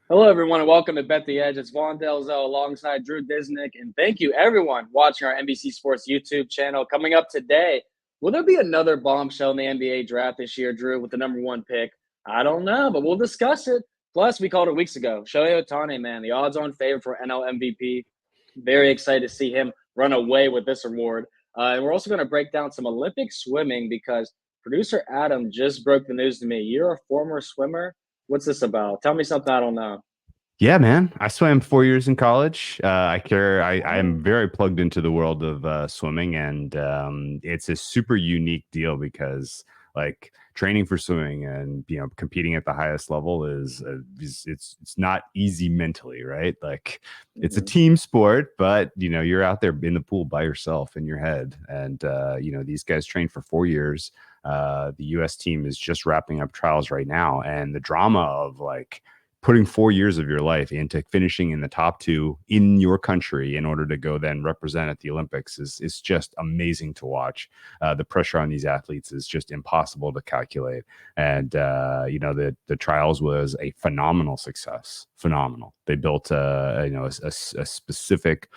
Hello, everyone, and welcome to Bet the Edge. It's Vaughn alongside Drew Disnick, and thank you, everyone, watching our NBC Sports YouTube channel. Coming up today, will there be another bombshell in the NBA draft this year, Drew, with the number one pick? I don't know, but we'll discuss it. Plus, we called it weeks ago. Shohei Ohtani, man, the odds-on favorite for NL MVP. Very excited to see him run away with this award. And we're also going to break down some Olympic swimming because producer Adam just broke the news to me. You're a former swimmer. What's this about? Tell me something I don't know. Yeah, man. I swam 4 years in college. I care. I Oh, am very plugged into the world of swimming, and it's a super unique deal because, like, training for swimming and competing at the highest level it's not easy mentally, right? Like, it's a mhm. team sport, but you're out there in the pool by yourself in your head, and these guys train for 4 years. The U.S. team is just wrapping up trials right now, and the drama of like putting 4 years of your life into finishing in the top two in your country in order to go then represent at the Olympics is just amazing to watch. The pressure on these athletes is just impossible to calculate, and the trials was a phenomenal success. Phenomenal. They built a specific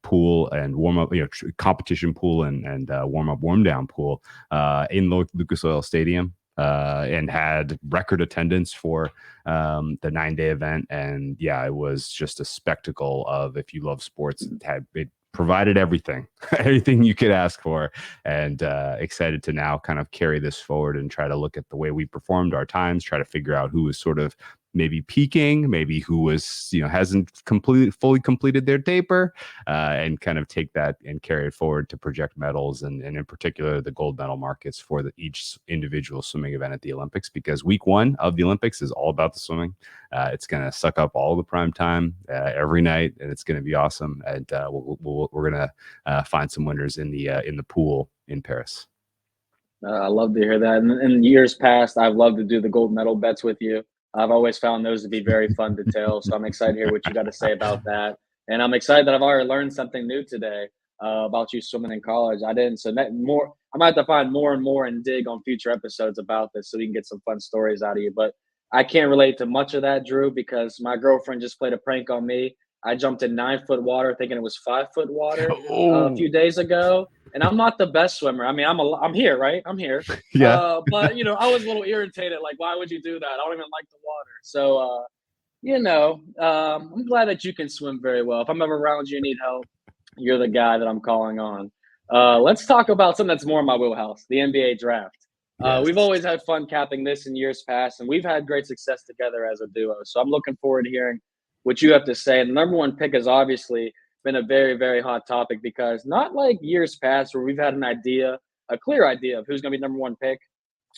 pool and warm up, competition pool and warm up, warm down pool in Lucas Oil Stadium. And had record attendance for the 9 day event. And yeah, it was just a spectacle of, if you love sports, it provided everything, everything you could ask for. And excited to now kind of carry this forward and try to look at the way we performed our times, try to figure out who was sort of maybe peaking, maybe who was, hasn't fully completed their taper, and kind of take that and carry it forward to project medals and in particular the gold medal markets for each individual swimming event at the Olympics, because week one of the Olympics is all about the swimming. It's going to suck up all the prime time every night, and it's going to be awesome. And we're going to find some winners in the pool in Paris. I love to hear that. In years past, I've loved to do the gold medal bets with you. I've always found those to be very fun to tell. So I'm excited to hear what you got to say about that. And I'm excited that I've already learned something new today about you swimming in college. I didn't. So more, I might have to find more and more and dig on future episodes about this so we can get some fun stories out of you. But I can't relate to much of that, Drew, because my girlfriend just played a prank on me. I jumped in 9 foot water thinking it was 5 foot water a Oh, few days ago, and I'm not the best swimmer. I mean, I'm here, right? I'm here. yeah. But I was a little irritated. Like, why would you do that? I don't even like the water. So, I'm glad that you can swim very well. If I'm ever around you and need help, you're the guy that I'm calling on. Let's talk about something that's more in my wheelhouse, the NBA draft. Yes. We've always had fun capping this in years past, and we've had great success together as a duo. So I'm looking forward to hearing what you have to say. And the number one pick has obviously been a very, very hot topic because not like years past where we've had a clear idea of who's going to be number one pick.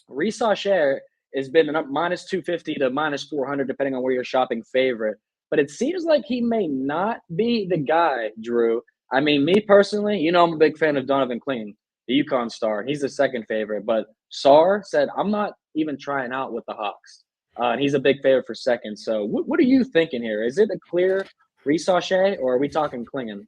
Reese has been minus 250 to minus 400, depending on where you're shopping favorite. But it seems like he may not be the guy, Drew. I mean, me personally, I'm a big fan of Donovan Clean, the UConn star. He's the second favorite. But Sar said, I'm not even trying out with the Hawks. And he's a big favorite for second. So what are you thinking here? Is it a clear Reese, or are we talking Klingon?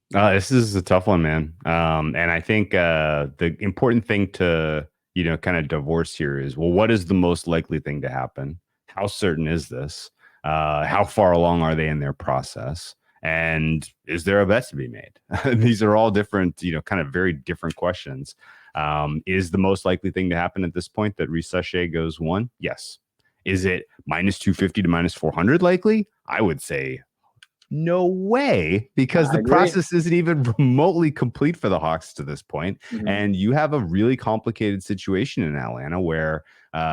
This is a tough one, man. And I think the important thing to, kind of divorce here is, well, what is the most likely thing to happen? How certain is this? How far along are they in their process? And is there a bet to be made? These are all different, kind of very different questions. Is the most likely thing to happen at this point that Reece goes one? Yes. Is it minus 250 to minus 400 likely? I would say no way, because I the agree. process isn't even remotely complete for the Hawks to this point. Hmm. And you have a really complicated situation in Atlanta where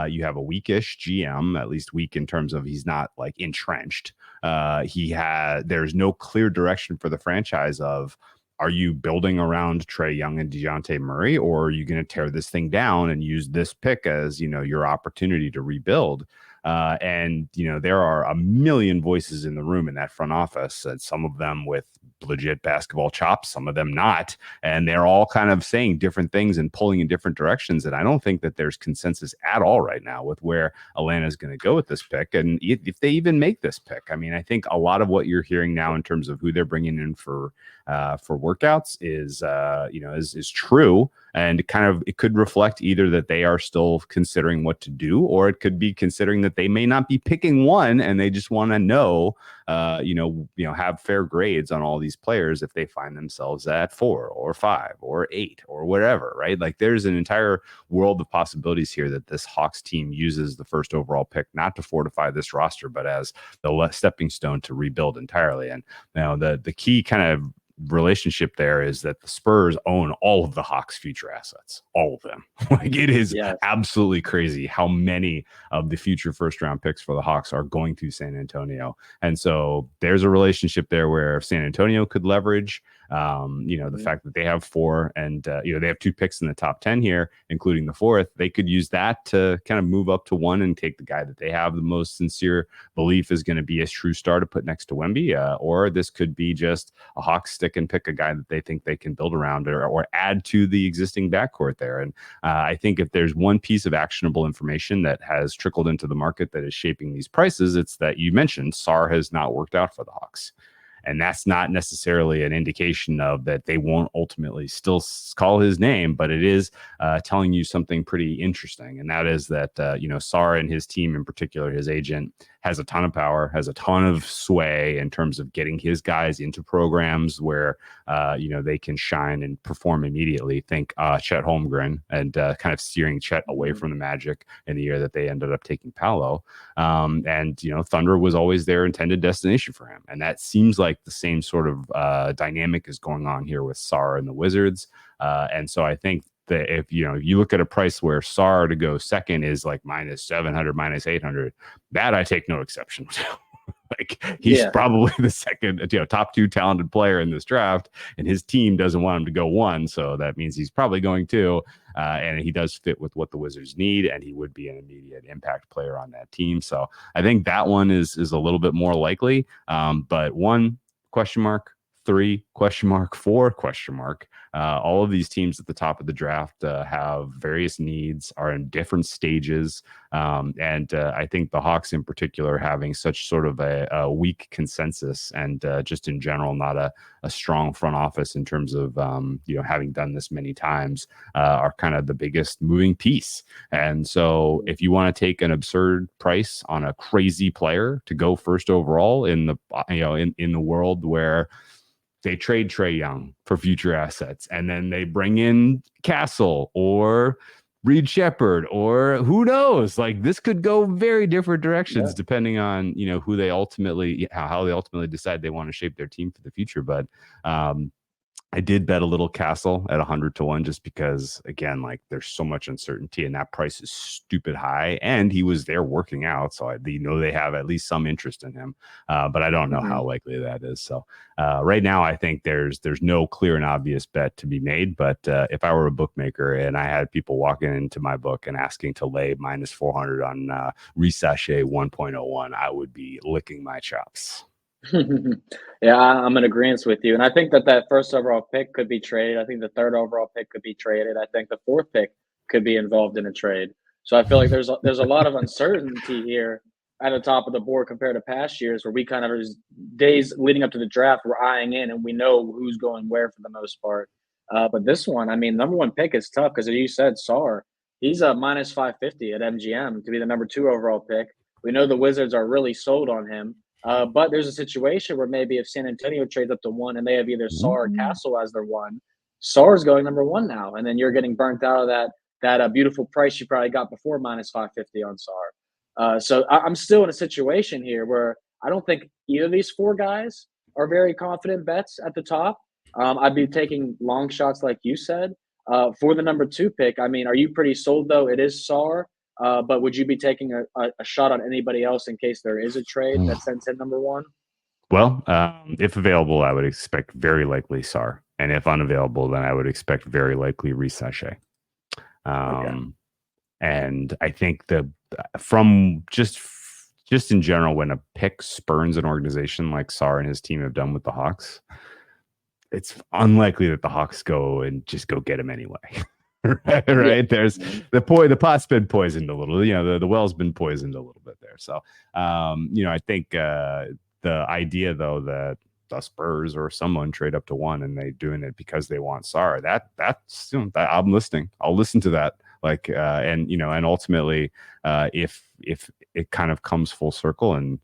you have a weakish GM, at least weak in terms of he's not like entrenched. There's no clear direction for the franchise of, are you building around Trae Young and DeJounte Murray, or are you going to tear this thing down and use this pick as, your opportunity to rebuild? And there are a million voices in the room in that front office, and some of them with legit basketball chops, some of them not. And they're all kind of saying different things and pulling in different directions. And I don't think that there's consensus at all right now with where Atlanta is going to go with this pick. And if they even make this pick, I mean, I think a lot of what you're hearing now in terms of who they're bringing in for workouts is true. And kind of, it could reflect either that they are still considering what to do, or it could be considering that they may not be picking one and they just want to know, have fair grades on all these players if they find themselves at 4 or 5 or 8 or whatever, right? Like there's an entire world of possibilities here that this Hawks team uses the first overall pick not to fortify this roster, but as the stepping stone to rebuild entirely. And the key kind of relationship there is that the Spurs own all of the Hawks' future assets, all of them. Like it is absolutely crazy how many of the future first round picks for the Hawks are going to San Antonio. And so there's a relationship there where San Antonio could leverage the fact that they have 4 and they have 2 picks in the top 10 here, including the 4th. They could use that to kind of move up to 1 and take the guy that they have the most sincere belief is going to be a true star to put next to Wemby, or this could be just a Hawks stick and pick a guy that they think they can build around or add to the existing backcourt there. And I think if there's one piece of actionable information that has trickled into the market that is shaping these prices, it's that you mentioned Sarr has not worked out for the Hawks. And that's not necessarily an indication of that they won't ultimately still call his name, but it is telling you something pretty interesting. And that is that, Sarr and his team, in particular, his agent, has a ton of power, has a ton of sway in terms of getting his guys into programs where, they can shine and perform immediately. Think Chet Holmgren and kind of steering Chet away from the Magic in the year that they ended up taking Paolo. Thunder was always their intended destination for him. And that seems like the same sort of dynamic is going on here with Sarr and the Wizards. And so I think that if you look at a price where Sarr to go second is like minus 700, minus 800, that I take no exception to. Like he's probably the second, top 2 talented player in this draft, and his team doesn't want him to go 1. So that means he's probably going 2. And he does fit with what the Wizards need, and he would be an immediate impact player on that team. So I think that one is a little bit more likely. But 1 question mark, 3 question mark, 4 question mark. All of these teams at the top of the draft have various needs, are in different stages. And I think the Hawks in particular having such sort of a weak consensus and just in general, not a strong front office in terms of, having done this many times are kind of the biggest moving piece. And so if you want to take an absurd price on a crazy player to go first overall in the, in the world where they trade Trae Young for future assets, and then they bring in Castle or Reed Shepherd, or who knows? Like this could go very different directions depending on who they ultimately, how they ultimately decide they want to shape their team for the future. But I did bet a little Castle at 100-1 just because, again, like there's so much uncertainty and that price is stupid high. And he was there working out, so they have at least some interest in him. But I don't know how likely that is. So right now, I think there's no clear and obvious bet to be made. But if I were a bookmaker and I had people walking into my book and asking to lay minus 400 on Resachet 1.01, I would be licking my chops. I'm in agreement with you. And I think that first overall pick could be traded. I think the 3rd overall pick could be traded. I think the 4th pick could be involved in a trade. So I feel like there's a lot of uncertainty here at the top of the board compared to past years where we kind of, days leading up to the draft, we're eyeing in and we know who's going where for the most part. But this one, I mean, number 1 pick is tough because as you said, Sarr, he's a minus 550 at MGM to be the number 2 overall pick. We know the Wizards are really sold on him. But there's a situation where maybe if San Antonio trades up to 1 and they have either Sarr or Castle as their 1, Sarr's going number 1 now, and then you're getting burnt out of that beautiful price you probably got before minus 550 on Sarr. So I'm still in a situation here where I don't think either of these 4 guys are very confident bets at the top. I'd be taking long shots like you said. For the number 2 pick, I mean, are you pretty sold though? It is Sarr. But would you be taking a shot on anybody else in case there is a trade that sends in number 1? Well, if available, I would expect very likely Sarr. And if unavailable, then I would expect very likely Resachet. And I think from just in general, when a pick spurns an organization like Sarr and his team have done with the Hawks, it's unlikely that the Hawks go and just go get him anyway. right? Yeah. There's the pot's been poisoned a little, the well's been poisoned a little bit there. So, I think the idea though that the Spurs or someone trade up to 1 and they doing it because they want Sarr, that's that I'm listening. I'll listen to that. And ultimately, if it kind of comes full circle and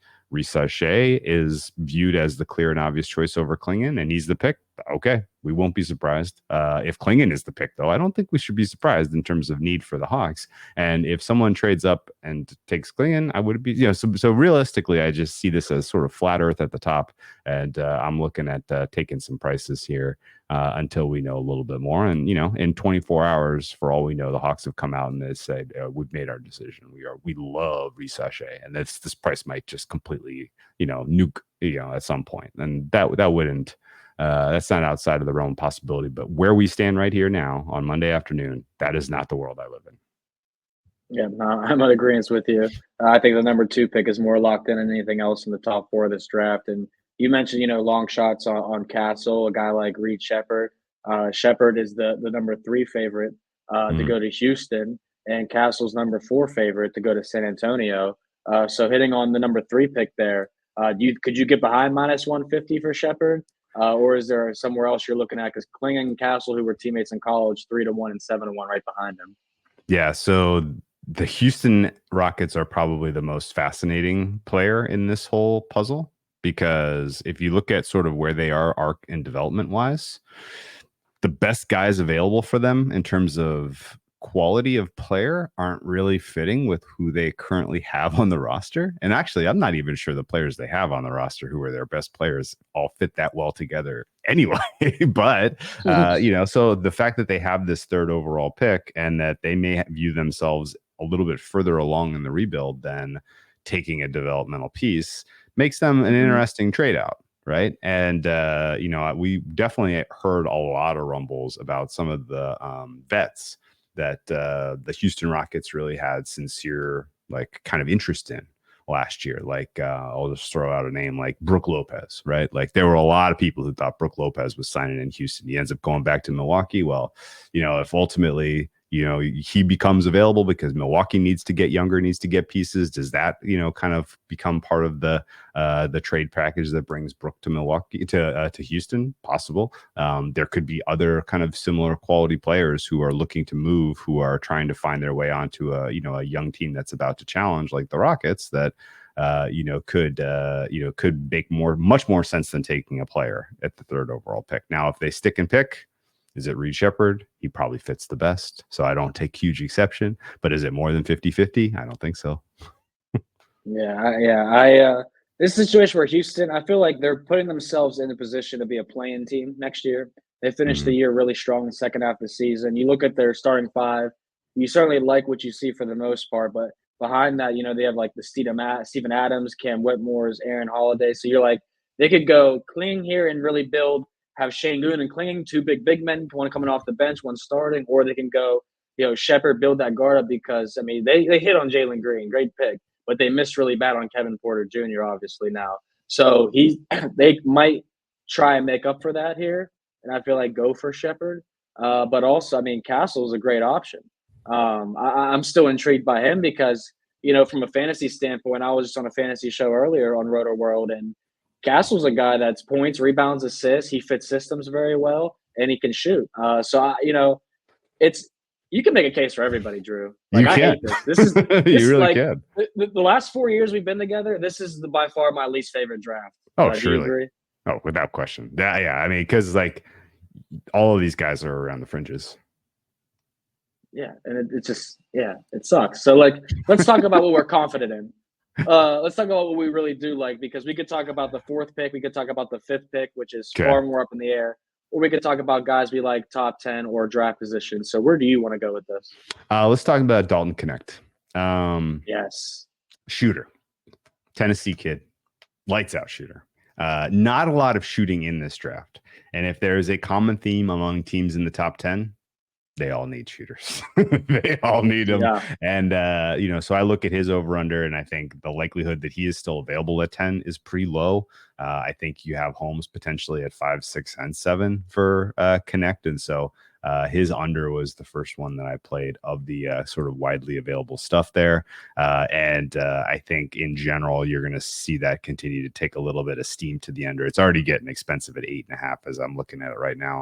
Shea is viewed as the clear and obvious choice over Klingon, and he's the pick, okay, we won't be surprised. If Klingon is the pick, though, I don't think we should be surprised in terms of need for the Hawks. And if someone trades up and takes Klingon, I would be, so realistically, I just see this as sort of flat earth at the top. And I'm looking at taking some prices here until we know a little bit more. And, in 24 hours, for all we know, the Hawks have come out and they said, we've made our decision. We love Shea. And this price might just completely, nuke, at some point. And that wouldn't, that's not outside of the realm of possibility. But where we stand right here now on Monday afternoon, that is not the world I live in. Yeah, no, I'm in agreement with you. I think the number 2 pick is more locked in than anything else in the top 4 of this draft. And you mentioned, long shots on Castle, a guy like Reed Shepherd. Shepherd is the number 3 favorite to go to Houston, and Castle's number 4 favorite to go to San Antonio. So hitting on the number 3 pick there, could you get behind minus 150 for Shepherd? Or is there somewhere else you're looking at? Because Klingon and Castle, who were teammates in college, 3-1 and 7-1 right behind him. Yeah, so the Houston Rockets are probably the most fascinating player in this whole puzzle, because if you look at sort of where they are arc and development wise, the best guys available for them in terms of quality of player aren't really fitting with who they currently have on the roster. And actually, I'm not even sure the players they have on the roster who are their best players all fit that well together anyway. But, so the fact that they have this 3rd overall pick and that they may view themselves a little bit further along in the rebuild than taking a developmental piece makes them an interesting trade out. Right. And, we definitely heard a lot of rumbles about some of the vets that the Houston Rockets really had sincere, kind of interest in last year. I'll just throw out a name like Brook Lopez, right? There were a lot of people who thought Brook Lopez was signing in Houston. He ends up going back to Milwaukee. Well, if ultimately, he becomes available because Milwaukee needs to get younger, needs to get pieces, does that, kind of become part of the trade package that brings Brook to Milwaukee, to Houston? Possible. There could be other kind of similar quality players who are looking to move, who are trying to find their way onto a young team that's about to challenge, like the Rockets, that could make much more sense than taking a player at the 3rd overall pick. Now, if they stick and pick, is it Reed Shepherd? He probably fits the best, so I don't take huge exception. But is it more than 50-50? I don't think so. This situation where Houston, I feel like they're putting themselves in a position to be a play-in team next year. They finished the year really strong in the second half of the season. You look at their starting 5, you certainly like what you see for the most part, but behind that, they have like the Steven Adams, Cam Whitmore's, Aaron Holiday. So you're like, they could go clean here and really build, have Şengün and Kling, 2 big men, one coming off the bench, one starting, or they can go, Shepherd, build that guard up, because, they hit on Jalen Green, great pick, but they missed really bad on Kevin Porter Jr., obviously, now. So they might try and make up for that here, and I feel like go for Shepherd. But also, Castle is a great option. I'm still intrigued by him because, from a fantasy standpoint, I was just on a fantasy show earlier on Roto World, and Castle's a guy that's points, rebounds, assists. He fits systems very well, and he can shoot. You can make a case for everybody, Drew. I hate this. This is you really can. The last 4 years we've been together, this is by far my least favorite draft. Oh, surely. Do you agree? Oh, without question. Yeah. Because all of these guys are around the fringes. Yeah, and it just it sucks. So let's talk about what we're confident in. Let's talk about what we really do like, because we could talk about the 4th pick, we could talk about the 5th pick, which is far more up in the air, or we could talk about guys we like top 10 or draft position. So where do you want to go with this? Let's talk about Dalton Knecht. Yes, shooter, Tennessee kid, lights out shooter. Not a lot of shooting in this draft, and if there is a common theme among teams in the top 10, they all need shooters. They all need them. Yeah. And, so I look at his over under, and I think the likelihood that he is still available at 10 is pretty low. I think you have Holmes potentially at 5, 6, and 7 for Knecht. And so his under was the first one that I played of the sort of widely available stuff there. And I think in general, you're going to see that continue to take a little bit of steam to the under. It's already getting expensive at 8.5 as I'm looking at it right now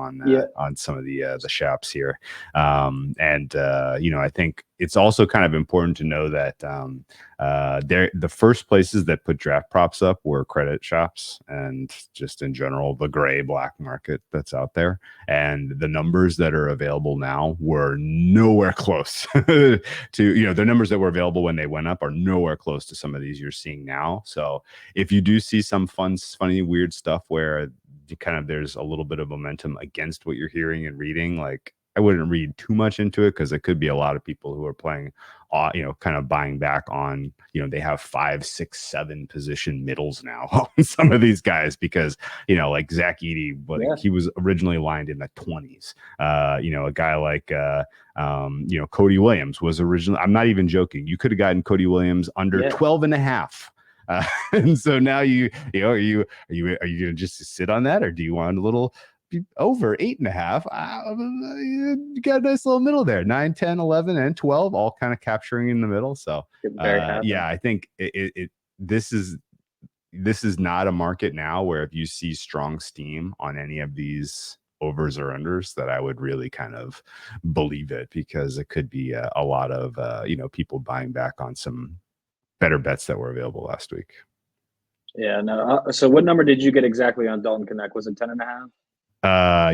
on some of the shops here. I think it's also kind of important to know that the first places that put draft props up were credit shops and just in general the gray black market that's out there, and the numbers that are available now were nowhere close to the numbers that were available when they went up are nowhere close to some of these you're seeing now. So if you do see some funny weird stuff where there's a little bit of momentum against what you're hearing and reading, like I wouldn't read too much into it, because it could be a lot of people who are playing, kind of buying back on, they have 5, 6, 7 position middles now on some of these guys, because, like Zach Edey, he was originally lined in the 20s. A guy like, Cody Williams was originally, I'm not even joking. You could have gotten Cody Williams under 12.5. And so now are you going to just sit on that, or do you want a little over 8.5? You got a nice little middle there, 9, 10, 11, and 12, all kind of capturing in the middle. So I think this is not a market now where if you see strong steam on any of these overs or unders that I would really kind of believe it, because it could be a lot of people buying back on some better bets that were available last week. Yeah, no. So what number did you get exactly on Dalton Knecht? Was it 10.5?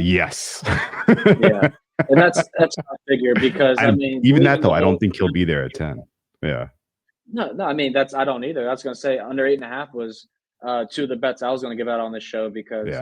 Yes. Yeah, and that's a figure, because even that though, I don't think he'll be there at 10. Yeah. No. I mean, I don't either. I was going to say under 8.5 was two of the bets I was going to give out on this show, because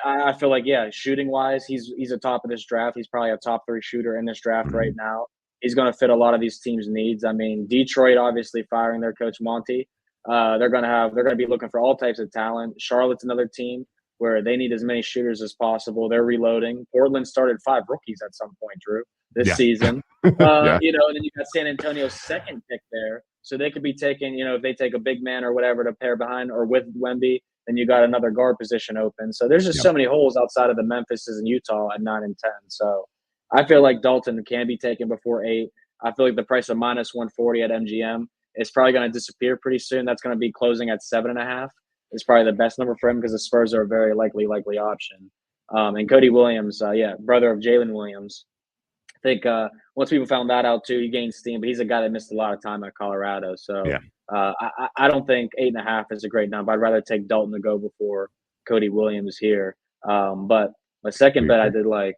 I feel like shooting wise, he's a top of this draft. He's probably a top 3 shooter in this draft right now. He's going to fit a lot of these teams' needs. I mean, Detroit obviously firing their coach Monty. They're going to be looking for all types of talent. Charlotte's another team where they need as many shooters as possible. They're reloading. Portland started 5 rookies at some point, Drew, this season. And then you got San Antonio's second pick there. So they could be taking, if they take a big man or whatever to pair behind or with Wemby, then you got another guard position open. So there's just so many holes outside of the Memphises and Utah at 9 and 10. So I feel like Dalton can be taken before 8. I feel like the price of -140 at MGM is probably going to disappear pretty soon. That's going to be closing at 7.5. Is probably the best number for him, because the Spurs are a very likely option. And Cody Williams, brother of Jalen Williams. I think once people found that out too, he gained steam, but he's a guy that missed a lot of time at Colorado. So I don't think 8.5 is a great number. I'd rather take Dalton to go before Cody Williams here. But my second bet I did like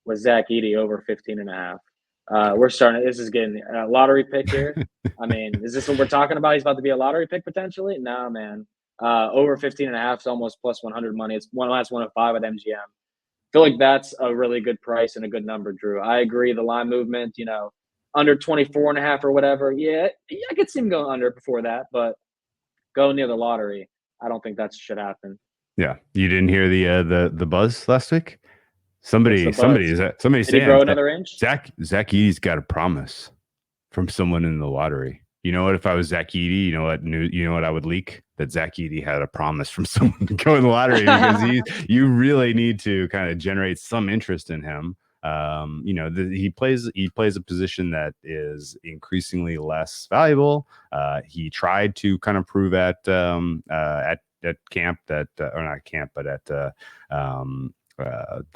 was Zach Edey over 15.5. We're starting. This is getting a lottery pick here. I mean, is this what we're talking about? He's about to be a lottery pick potentially? No, man. Over 15.5 is almost plus 100 money. It's last 105 at MGM. I feel like that's a really good price and a good number, Drew. I agree. The line movement, under 24.5 or whatever. Yeah, I could see him going under before that, but go near the lottery. I don't think that should happen. Yeah, you didn't hear the buzz last week. Somebody's Did saying he grow another inch? Zach Edey's got a promise from someone in the lottery. You know what? If I was Zach Edey, you know what I would leak? That Zach Edey had a promise from someone to go in the lottery, because you really need to kind of generate some interest in him. He plays a position that is increasingly less valuable. He tried to kind of prove at camp that, or not camp, but at the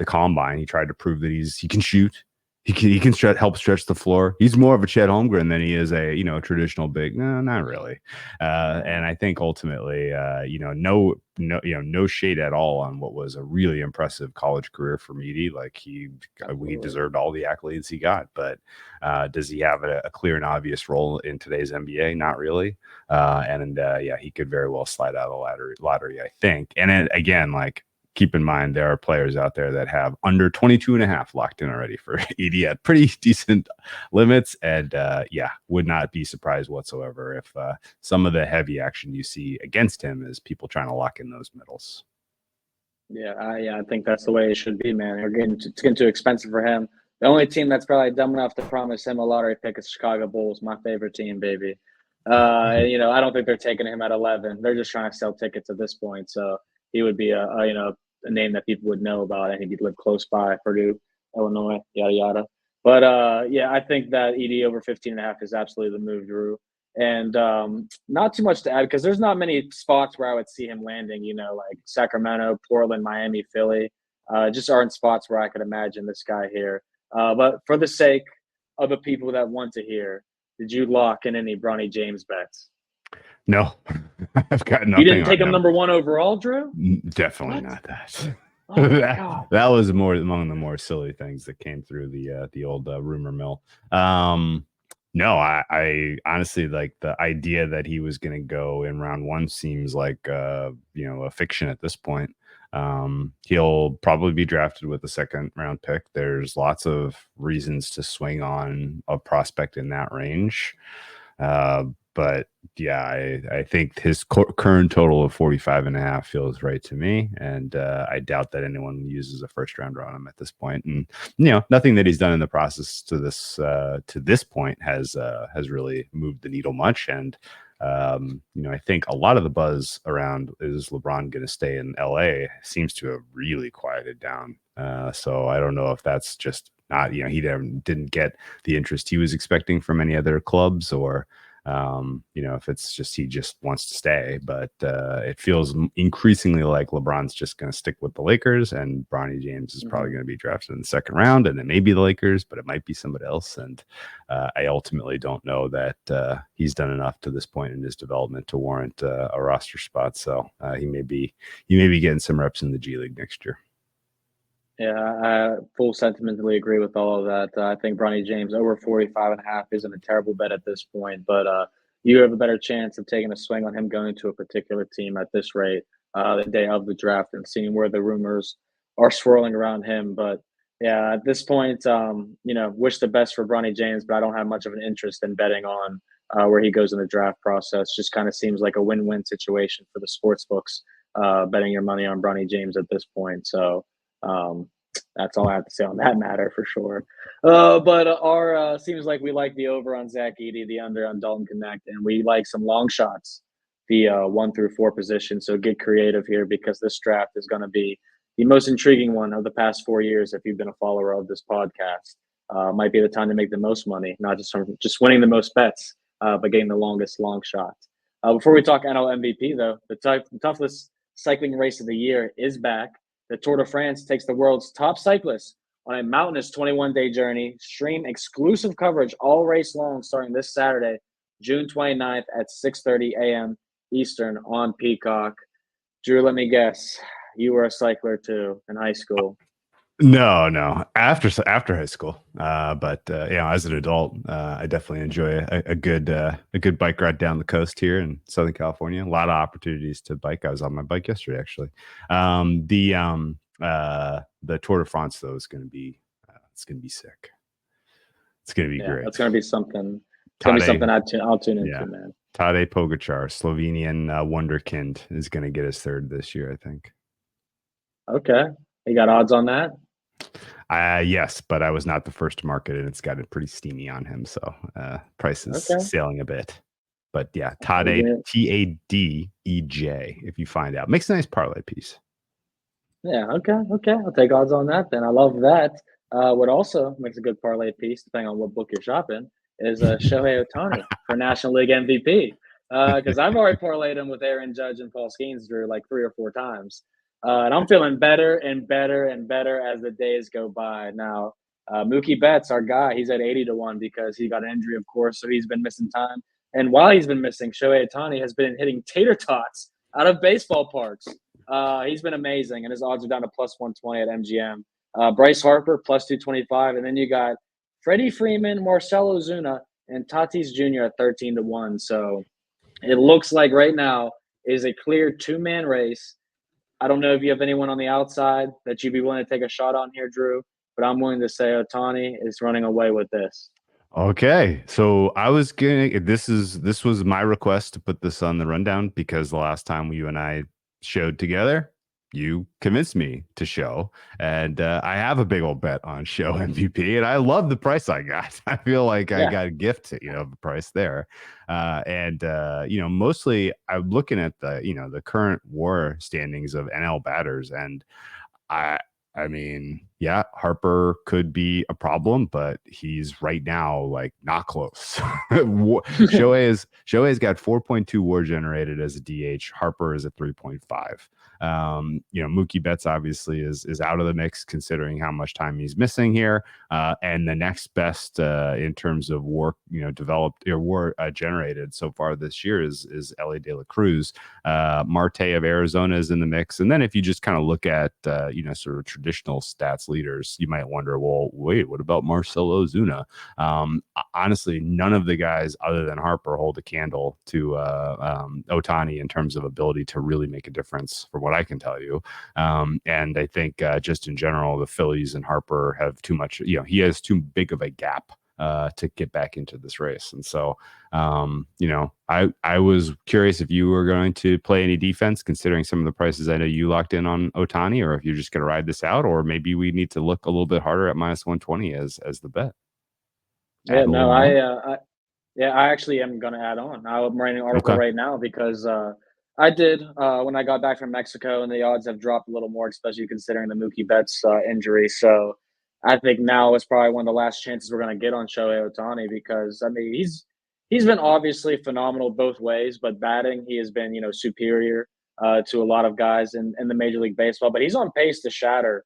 combine, he tried to prove that he can shoot. He can help stretch the floor. He's more of a Chet Holmgren than he is a traditional big. No, not really. And I think ultimately, no shade at all on what was a really impressive college career for Edey. Like he deserved all the accolades he got. But does he have a clear and obvious role in today's NBA? Not really. He could very well slide out of the lottery, I think. And then, again, like, keep in mind, there are players out there that have under 22.5 locked in already for Edey at pretty decent limits. And would not be surprised whatsoever if some of the heavy action you see against him is people trying to lock in those middles. Yeah, I think that's the way it should be, man. It's getting too expensive for him. The only team that's probably dumb enough to promise him a lottery pick is Chicago Bulls, my favorite team, baby. I don't think they're taking him at 11. They're just trying to sell tickets at this point. So he would be a name that people would know about, and he'd live close by Purdue, Illinois, yada yada. But yeah, I think that Edey over 15.5 is absolutely the move, Drew. And not too much to add because there's not many spots where I would see him landing. Like Sacramento, Portland, Miami, Philly. Just aren't spots where I could imagine this guy here. But for the sake of the people that want to hear, did you lock in any Bronny James bets? No, I've got nothing. You didn't take on him number one overall, Drew? Definitely What? not that. Oh my God. That was among the more silly things that came through the old rumor mill. No, I honestly, like, the idea that he was going to go in round one seems like a fiction at this point. He'll probably be drafted with a second round pick. There's lots of reasons to swing on a prospect in that range. But yeah, I think his current total of 45.5 feels right to me. And I doubt that anyone uses a first rounder on him at this point. And, nothing that he's done in the process to this point has really moved the needle much. And, I think a lot of the buzz around is LeBron going to stay in LA seems to have really quieted down. So I don't know if that's just not, he didn't get the interest he was expecting from any other clubs, or if it's just he just wants to stay. But it feels increasingly like LeBron's just going to stick with the Lakers, and Bronny James is probably going to be drafted in the second round, and it may be the Lakers, but it might be somebody else. And I ultimately don't know that he's done enough to this point in his development to warrant a roster spot. So he may be getting some reps in the G League next year. Yeah, I full sentimentally agree with all of that. I think Bronny James over 45.5 isn't a terrible bet at this point, but you have a better chance of taking a swing on him going to a particular team at this rate the day of the draft and seeing where the rumors are swirling around him. But yeah, at this point, wish the best for Bronny James, but I don't have much of an interest in betting on where he goes in the draft process. Just kind of seems like a win-win situation for the sports books, betting your money on Bronny James at this point. So that's all I have to say on that matter for sure. But our seems like we like the over on Zach Edey, the under on Dalton Knecht, and we like some long shots, the 1 through 4 position. So get creative here because this draft is going to be the most intriguing one of the past 4 years. If you've been a follower of this podcast, might be the time to make the most money, not just from just winning the most bets, but getting the longest long shot. Before we talk NL MVP, though, the toughest cycling race of the year is back. The Tour de France takes the world's top cyclists on a mountainous 21-day journey. Stream exclusive coverage all race long starting this Saturday, June 29th at 6:30 a.m. Eastern on Peacock. Drew, let me guess. You were a cycler too in high school. No, after high school. But as an adult, I definitely enjoy a good bike ride down the coast here in Southern California. A lot of opportunities to bike. I was on my bike yesterday, actually. The Tour de France, though, is going to be sick. It's going to be great. It's going to be something. It's going to be something I'll tune into, man. Tadej Pogačar, Slovenian wonderkind, is going to get his third this year, I think. Okay. You got odds on that? Yes, but I was not the first to market it. It's got it pretty steamy on him, so price is sailing a bit. But yeah, Tadej, Tadej, if you find out. Makes a nice parlay piece. Yeah, okay. I'll take odds on that then. I love that. What also makes a good parlay piece, depending on what book you're shopping, is Shohei Ohtani for National League MVP. Because I've already parlayed him with Aaron Judge and Paul Skeens, Drew, like 3 or 4 times. And I'm feeling better and better and better as the days go by. Now, Mookie Betts, our guy, he's at 80-1 because he got an injury, of course, so he's been missing time. And while he's been missing, Shohei Ohtani has been hitting tater tots out of baseball parks. He's been amazing, and his odds are down to plus 120 at MGM. Bryce Harper, plus 225. And then you got Freddie Freeman, Marcell Ozuna, and Tatis Jr. at 13-1. So it looks like right now is a clear 2-man race. I don't know if you have anyone on the outside that you'd be willing to take a shot on here, Drew, but I'm willing to say Ohtani is running away with this. Okay, so I was gonna. This was my request to put this on the rundown because the last time you and I showed together, you convinced me to show, and I have a big old bet on show MVP, and I love the price I got. I feel like I Yeah. got a gift, of a price there. And mostly I'm looking at the current WAR standings of NL batters, and I I mean, yeah, Harper could be a problem, but he's right now like not close. Shohei's got 4.2 WAR generated as a DH. Harper is at 3.5. Mookie Betts obviously is out of the mix considering how much time he's missing here. And the next best in terms of WAR, developed or WAR generated so far this year is Elly De La Cruz. Marte of Arizona is in the mix. And then if you just kind of look at sort of traditional stats leaders, you might wonder, well, wait, what about Marcell Ozuna? Honestly, none of the guys other than Harper hold a candle to Ohtani in terms of ability to really make a difference, from what I can tell you. And I think just in general, the Phillies and Harper have too much, he has too big of a gap to get back into this race. And so, I was curious if you were going to play any defense, considering some of the prices I know you locked in on Ohtani, or if you're just going to ride this out, or maybe we need to look a little bit harder at minus 120 as the bet. Yeah, no, I actually am going to add on. I'm writing an article right now because I did when I got back from Mexico, and the odds have dropped a little more, especially considering the Mookie Betts injury. So I think now is probably one of the last chances we're going to get on Shohei Ohtani because, I mean, he's been obviously phenomenal both ways, but batting, he has been, superior to a lot of guys in the Major League Baseball. But he's on pace to shatter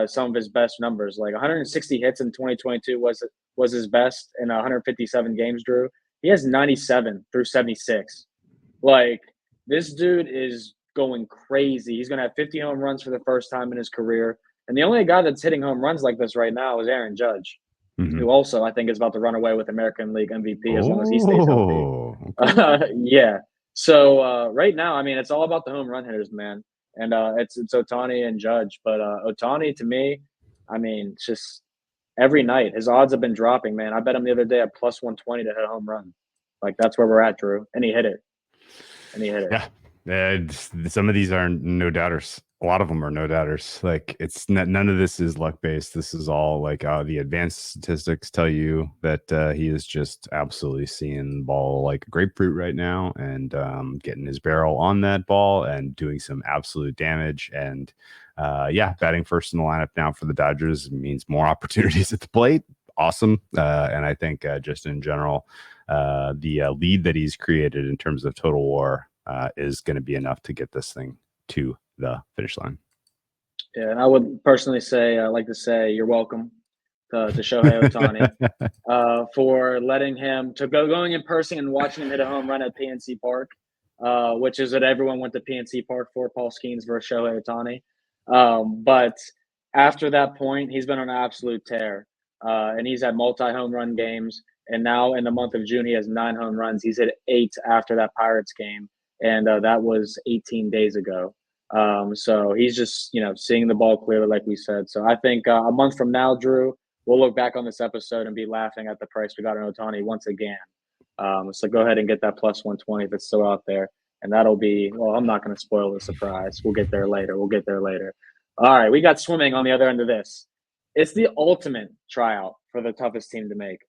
some of his best numbers. Like 160 hits in 2022 was his best in 157 games, Drew. He has 97 through 76. Like, this dude is going crazy. He's going to have 50 home runs for the first time in his career. And the only guy that's hitting home runs like this right now is Aaron Judge, who also I think is about to run away with American League MVP as long as he stays healthy. Okay. Yeah. So right now, I mean, it's all about the home run hitters, man. And it's Ohtani and Judge. But Ohtani, to me, I mean, it's just every night his odds have been dropping, man. I bet him the other day at plus 120 to hit a home run. Like, that's where we're at, Drew. And he hit it. Yeah. Some of these are no doubters. A lot of them are no doubters. Like, it's none of this is luck based. This is all like the advanced statistics tell you that he is just absolutely seeing the ball like a grapefruit right now, and getting his barrel on that ball and doing some absolute damage. And batting first in the lineup now for the Dodgers means more opportunities at the plate. Awesome. And I think just in general, the lead that he's created in terms of total WAR is going to be enough to get this thing to the finish line. Yeah, and I would personally say, I like to say, you're welcome to Shohei Ohtani for letting him going in person and watching him hit a home run at PNC Park, which is what everyone went to PNC Park for, Paul Skeens versus Shohei Ohtani. But after that point, he's been on an absolute tear, and he's had multi-home run games. And now in the month of June, he has 9 home runs. He's hit 8 after that Pirates game, and that was 18 days ago. So he's just, seeing the ball clearly, like we said. So I think a month from now, Drew, we'll look back on this episode and be laughing at the price we got on Ohtani once again. So go ahead and get that plus 120 if it's still out there. And that'll be, well, I'm not going to spoil the surprise. We'll get there later. All right, we got swimming on the other end of this. It's the ultimate tryout for the toughest team to make.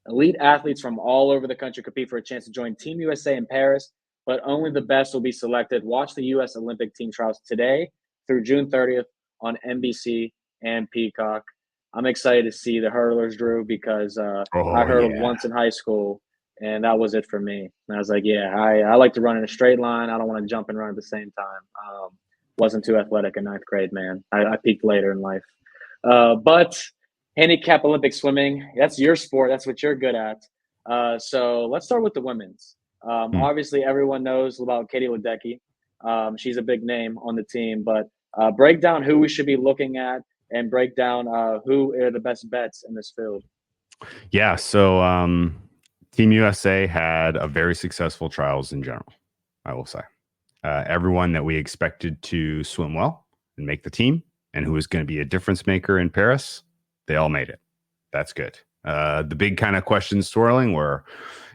Elite athletes from all over the country compete for a chance to join Team USA in Paris, but only the best will be selected. Watch the U.S. Olympic team trials today through June 30th on NBC and Peacock. I'm excited to see the hurdlers, Drew, because I hurdled once in high school, and that was it for me. And I was like, I like to run in a straight line. I don't want to jump and run at the same time. Wasn't too athletic in 9th grade, man. I peaked later in life. But handicap Olympic swimming, that's your sport. That's what you're good at. So let's start with the women's. Obviously, everyone knows about Katie Ledecky. She's a big name on the team, but break down who we should be looking at and break down who are the best bets in this field. Yeah, so Team USA had a very successful trials in general, I will say. Everyone that we expected to swim well and make the team and who was going to be a difference maker in Paris, they all made it. That's good. The big kind of questions swirling were,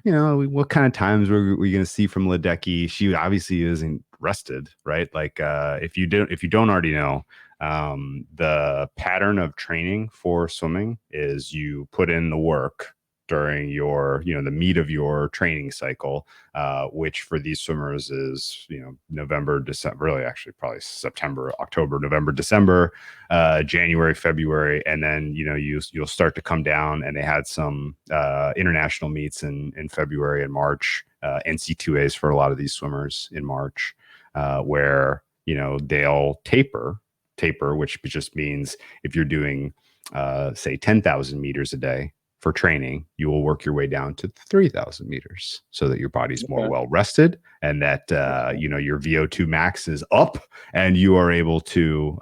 what kind of times were we going to see from Ledecky? She obviously isn't rested, right? Like if you don't already know, the pattern of training for swimming is you put in the work during your, the meat of your training cycle, which for these swimmers is, November, December, really actually probably September, October, November, December, January, February. And then, you'll start to come down, and they had some international meets in February and March, NC2As for a lot of these swimmers in March, where, they'll taper, which just means if you're doing, say 10,000 meters a day for training, you will work your way down to 3,000 meters so that your body's more well rested, and that, your VO2 max is up, and you are able to,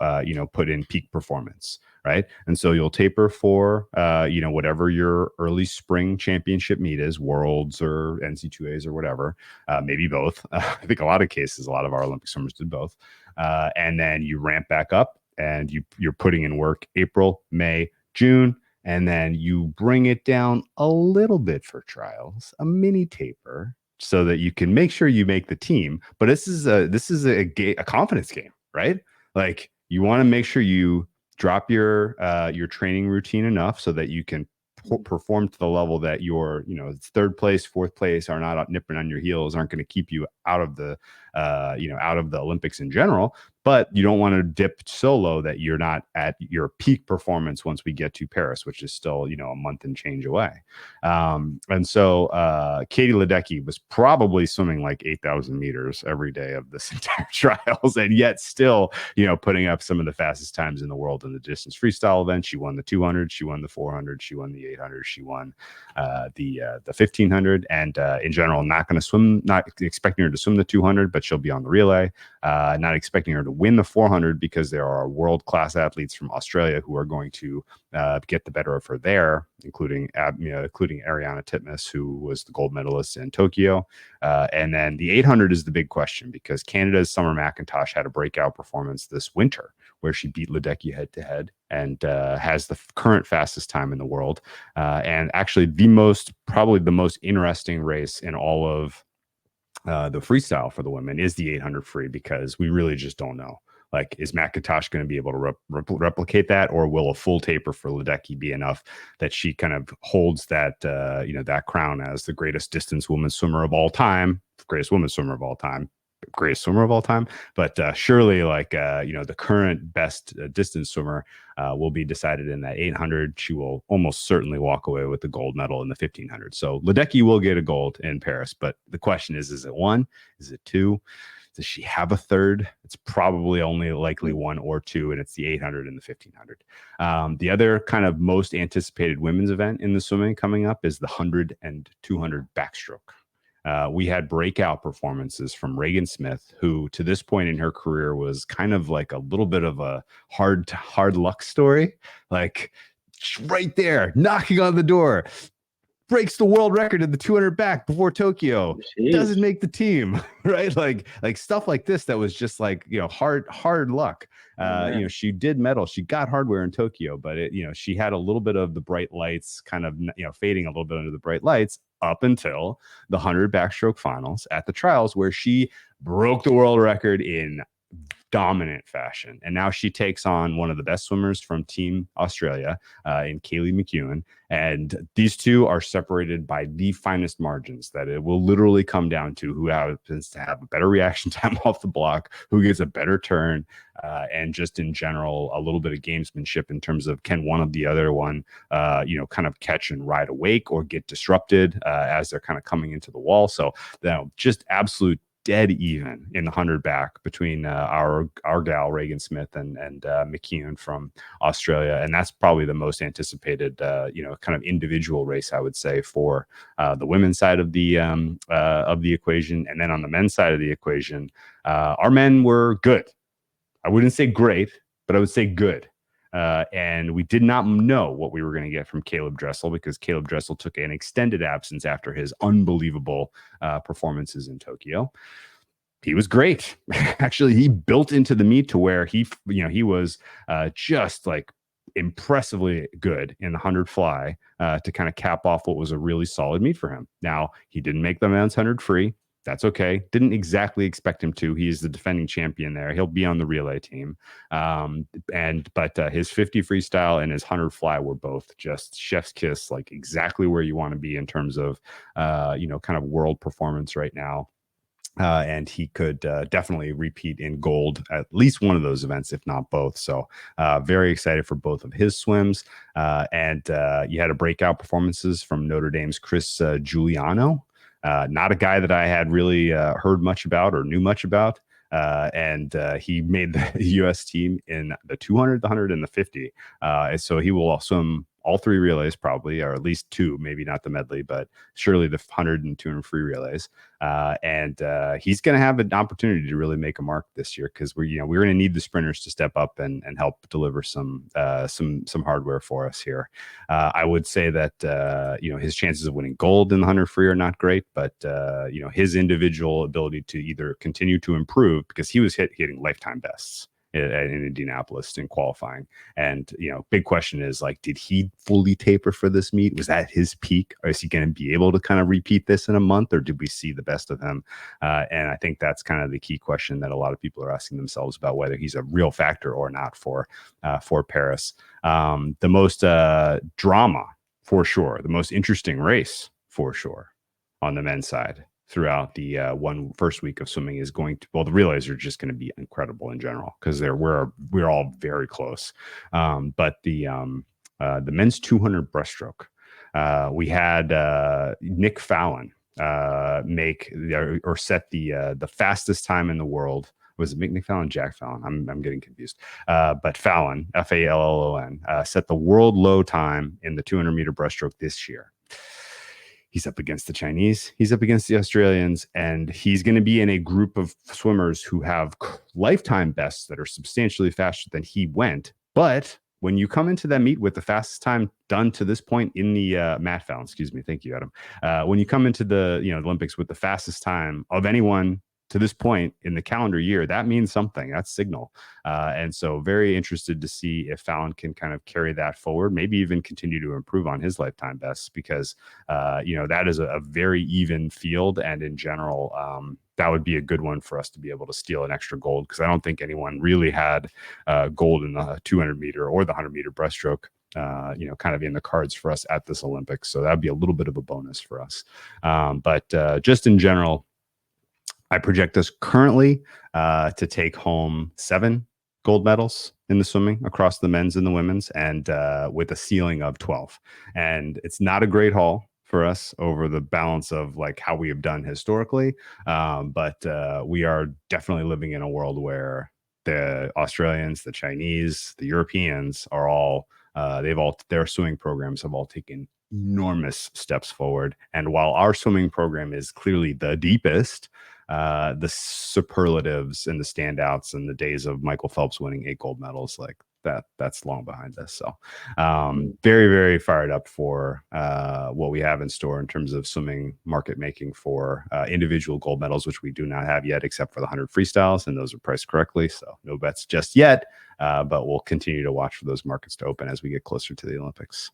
put in peak performance. Right. And so you'll taper for, whatever your early spring championship meet is, worlds or NC2As or whatever, maybe both. I think a lot of cases, a lot of our Olympic swimmers did both. And then you ramp back up, and you're putting in work April, May, June. And then you bring it down a little bit for trials, a mini taper, so that you can make sure you make the team. But this is a confidence game, right? Like, you want to make sure you drop your training routine enough so that you can perform to the level that your, third place, fourth place are not nipping on your heels, aren't going to keep you out of the, out of the Olympics in general. But you don't want to dip so low that you're not at your peak performance once we get to Paris, which is still, a month and change away. And so Katie Ledecky was probably swimming like 8,000 meters every day of this entire trials, and yet still, putting up some of the fastest times in the world in the distance freestyle event. She won the 200, she won the 400, she won the 800, she won the 1500. And in general, not expecting her to swim the 200, but she'll be on the relay. Not expecting her to win the 400 because there are world-class athletes from Australia who are going to get the better of her there, including Ariana Titmus, who was the gold medalist in Tokyo. And then the 800 is the big question, because Canada's Summer McIntosh had a breakout performance this winter where she beat Ledecky head-to-head and has the current fastest time in the world. And actually probably the most interesting race in all of the freestyle for the women is the 800 free, because we really just don't know. Like, is McIntosh going to be able to replicate that, or will a full taper for Ledecky be enough that she kind of holds that, that crown as the greatest distance women's swimmer of all time, greatest women's swimmer of all time, greatest swimmer of all time? But surely, the current best distance swimmer will be decided in that 800. She will almost certainly walk away with the gold medal in the 1500. So Ledecky will get a gold in Paris. But the question is it one? Is it two? Does she have a third? It's probably only likely one or two, and it's the 800 and the 1500. The other kind of most anticipated women's event in the swimming coming up is the 100 and 200 backstroke. We had breakout performances from Regan Smith, who to this point in her career was kind of like a little bit of a hard luck story. Like, right there, knocking on the door, breaks the world record in the 200 back before Tokyo. Jeez. Doesn't make the team, right? Like stuff like this that was just like, hard luck. She did medal, she got hardware in Tokyo, but she had a little bit of the bright lights kind of, fading a little bit under the bright lights up until the 100 backstroke finals at the trials, where she broke the world record in dominant fashion. And now she takes on one of the best swimmers from Team Australia in Kaylee McEwen. And these two are separated by the finest margins, that it will literally come down to who happens to have a better reaction time off the block, who gets a better turn, and just in general, a little bit of gamesmanship in terms of, can one of the other one, kind of catch and ride a wake or get disrupted as they're kind of coming into the wall. So just absolute dead even in the 100 back between our gal Regan Smith and McKeown from Australia. And that's probably the most anticipated kind of individual race, I would say, for the women's side of the equation. And then on the men's side of the equation, our men were good. I wouldn't say great, but I would say good. And we did not know what we were going to get from Caleb Dressel, because Caleb Dressel took an extended absence after his unbelievable performances in Tokyo. He was great. Actually, he built into the meet to where he was just like impressively good in the 100 fly to kind of cap off what was a really solid meet for him. Now, he didn't make the men's 100 free. That's okay. Didn't exactly expect him to. He's the defending champion there. He'll be on the relay team. But his 50 freestyle and his 100 fly were both just chef's kiss, like exactly where you want to be in terms of, kind of world performance right now. And he could definitely repeat in gold at least one of those events, if not both. So very excited for both of his swims. And you had a breakout performances from Notre Dame's Chris Giuliano. Not a guy that I had really heard much about or knew much about. And he made the U.S. team in the 200, the 100, and the 50. And so he will swim all three relays probably, or at least two, maybe not the medley, but surely the 100 and 200 free relays. And he's going to have an opportunity to really make a mark this year because we're going to need the sprinters to step up and help deliver some hardware for us here. I would say that his chances of winning gold in the 100 free are not great, but his individual ability to either continue to improve because he was hitting lifetime bests in Indianapolis in qualifying. And, big question is like, did he fully taper for this meet? Was that his peak? Or is he going to be able to kind of repeat this in a month, or did we see the best of him? And I think that's kind of the key question that a lot of people are asking themselves about whether he's a real factor or not for Paris. The most drama for sure, the most interesting race for sure on the men's side throughout the first week of swimming is going to, the relays are just going to be incredible in general because we're all very close. But the men's 200 breaststroke, we had Nick Fallon make or set the fastest time in the world. Was it Nick Fallon, Jack Fallon? I'm getting confused. But Fallon, Fallon, set the world low time in the 200 meter breaststroke this year. He's up against the Chinese. He's up against the Australians, and he's going to be in a group of swimmers who have lifetime bests that are substantially faster than he went. But when you come into that meet with the fastest time done to this point in the Matt Fallon, excuse me, thank you, Adam. When you come into the Olympics with the fastest time of anyone to this point in the calendar year, that means something. That's signal. And so very interested to see if Fallon can kind of carry that forward, maybe even continue to improve on his lifetime bests because, that is a very even field. And in general, that would be a good one for us to be able to steal an extra gold because I don't think anyone really had gold in the 200 meter or the 100 meter breaststroke. Kind of in the cards for us at this Olympics. So that'd be a little bit of a bonus for us. But just in general, I project us currently to take home 7 gold medals in the swimming across the men's and the women's, and with a ceiling of 12. And it's not a great haul for us over the balance of like how we have done historically. But we are definitely living in a world where the Australians, the Chinese, the Europeans are all, their swimming programs have all taken enormous steps forward. And while our swimming program is clearly the deepest, the superlatives and the standouts and the days of Michael Phelps winning 8 gold medals, like that's long behind us. So very, very fired up for what we have in store in terms of swimming market making for individual gold medals, which we do not have yet, except for the 100 freestyles, and those are priced correctly. So no bets just yet, but we'll continue to watch for those markets to open as we get closer to the Olympics.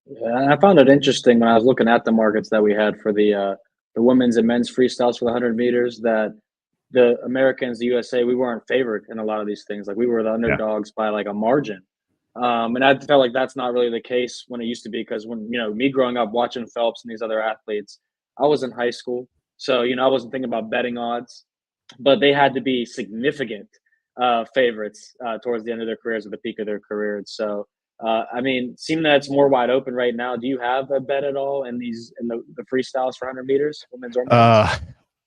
Yeah, I found it interesting when I was looking at the markets that we had for the women's and men's freestyles for the 100 meters that the Americans, the USA, we weren't favored in a lot of these things. Like we were the underdogs by like a margin. And I felt like that's not really the case when it used to be because when, me growing up watching Phelps and these other athletes, I was in high school. So, I wasn't thinking about betting odds, but they had to be significant favorites towards the end of their careers at the peak of their careers. So, seeing that it's more wide open right now, do you have a bet at all in the freestyles for 100 meters, women's or men's?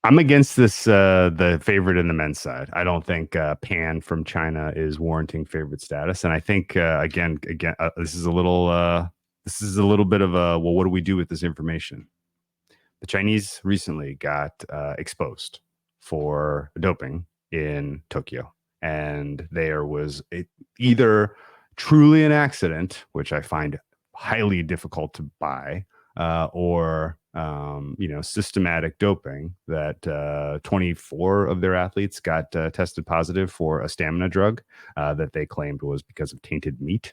I'm against this, the favorite in the men's side. I don't think Pan from China is warranting favorite status. And I think, again, this is a little bit of a, well, what do we do with this information? The Chinese recently got exposed for doping in Tokyo. And there was either truly an accident, which I find highly difficult to buy, or systematic doping that 24 of their athletes got tested positive for a stamina drug that they claimed was because of tainted meat.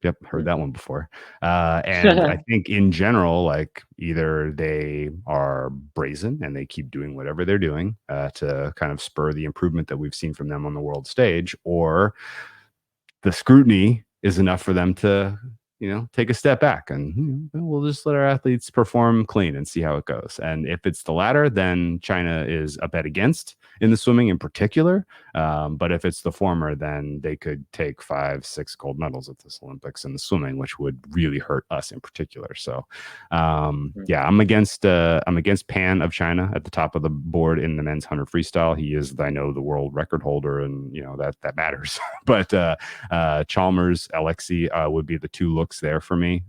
Yep, heard that one before. And I think in general, like either they are brazen and they keep doing whatever they're doing to kind of spur the improvement that we've seen from them on the world stage, or the scrutiny is enough for them to, take a step back and we'll just let our athletes perform clean and see how it goes. And if it's the latter, then China is a bet against in the swimming in particular. But if it's the former, then they could take 5-6 gold medals at this Olympics in the swimming, which would really hurt us in particular. So, yeah, I'm against Pan of China at the top of the board in the men's 100 freestyle. He is, I know, the world record holder, and that matters. But Chalmers, Alexei would be the two looks there for me,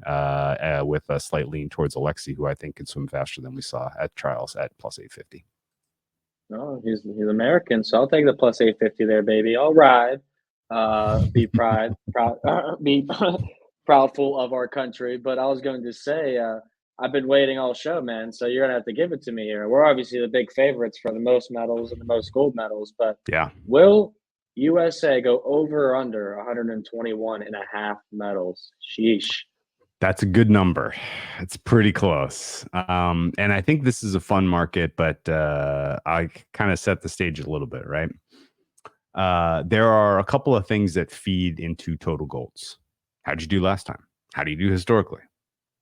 with a slight lean towards Alexei, who I think can swim faster than we saw at trials at plus 850. No, he's American, so I'll take the plus 850 there, baby. I'll ride. Be proud, be proudful of our country. But I was going to say, I've been waiting all show, man. So you're gonna have to give it to me here. We're obviously the big favorites for the most medals and the most gold medals, but yeah, will USA go over or under 121 and a half medals? Sheesh. That's a good number. It's pretty close. And I think this is a fun market, but I kind of set the stage a little bit, right? There are a couple of things that feed into total golds. How'd you do last time? How do you do historically?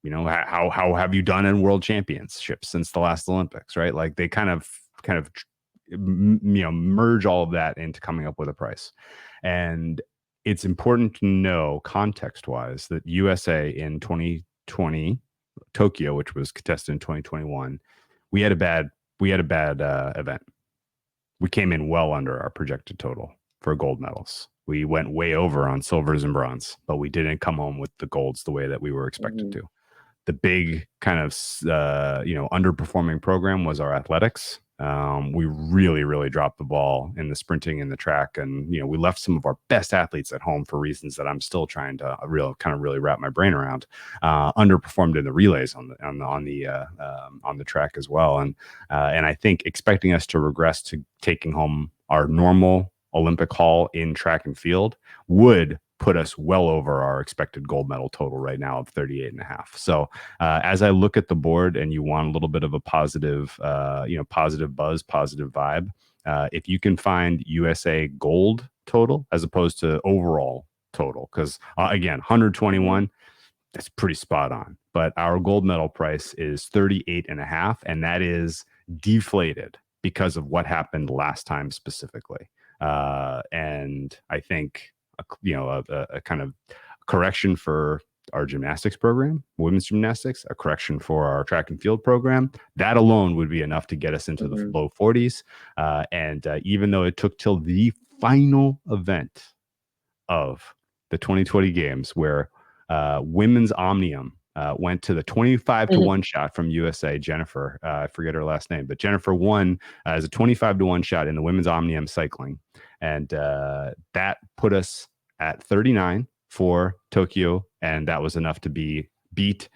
How have you done in world championships since the last Olympics, right? Like they kind of merge all of that into coming up with a price. And it's important to know context-wise that USA in 2020 Tokyo, which was contested in 2021, we had a bad event. We came in well under our projected total for gold medals. We went way over on silvers and bronze, but we didn't come home with the golds the way that we were expected to. The big kind of underperforming program was our athletics. We really dropped the ball in the sprinting and the track, and we left some of our best athletes at home for reasons that I'm still trying to really wrap my brain around. Underperformed in the relays on the track as well, and I think expecting us to regress to taking home our normal Olympic haul in track and field would put us well over our expected gold medal total right now of 38.5. So as I look at the board and you want a little bit of a positive, positive buzz, positive vibe, if you can find USA gold total as opposed to overall total, because again, 121, that's pretty spot on. But our gold medal price is 38.5, and that is deflated because of what happened last time specifically. And I think a kind of correction for our gymnastics program, women's gymnastics, a correction for our track and field program, that alone would be enough to get us into the low 40s. And even though it took till the final event of the 2020 games where women's omnium went to the 25-1 shot from USA. Jennifer, I forget her last name, but Jennifer won as a 25-1 shot in the women's omnium cycling. And that put us at 39 for Tokyo. And that was enough to beat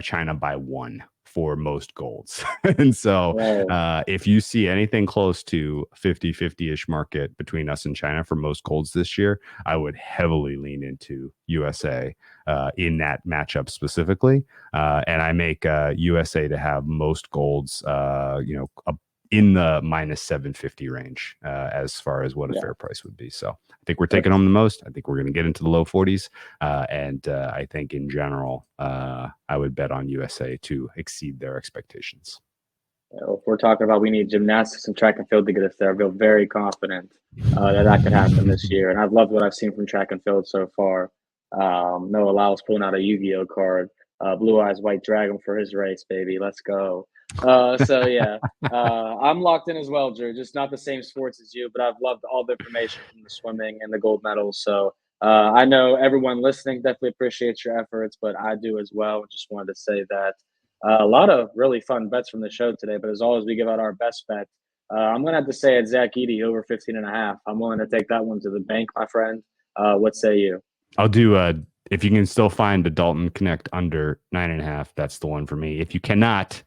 China by 1 for most golds. And so if you see anything close to 50-50-ish market between us and China for most golds this year, I would heavily lean into USA in that matchup specifically. And I make USA to have most golds, in the minus 750 range as far as what a fair price would be. So I think we're taking home the most. I think we're going to get into the low 40s. And I think in general, I would bet on USA to exceed their expectations. If we're talking about we need gymnastics and track and field to get us there, I feel very confident that could happen this year. And I've loved what I've seen from track and field so far. Noah Lyles pulling out a Yu-Gi-Oh card. Blue Eyes White Dragon for his race, baby. Let's go. So yeah, I'm locked in as well, Drew. Just not the same sports as you, but I've loved all the information from the swimming and the gold medals. So I know everyone listening definitely appreciates your efforts, but I do as well. Just wanted to say that a lot of really fun bets from the show today, but as always, we give out our best bet. I'm going to have to say at Zach Edey over 15.5. I'm willing to take that one to the bank, my friend. What say you? I'll do if you can still find a Dalton Knecht under 9.5, that's the one for me. If you cannot,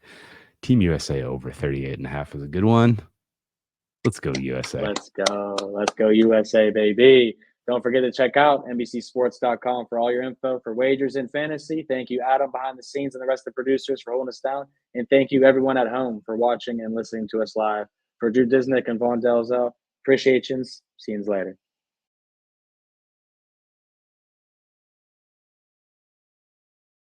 Team USA over 38.5 is a good one. Let's go USA. Let's go USA, baby. Don't forget to check out NBCSports.com for all your info for wagers in fantasy. Thank you, Adam, behind the scenes, and the rest of the producers for holding us down. And thank you, everyone at home, for watching and listening to us live. For Drew Disnick and Vaughn Delzell, appreciations. See you later.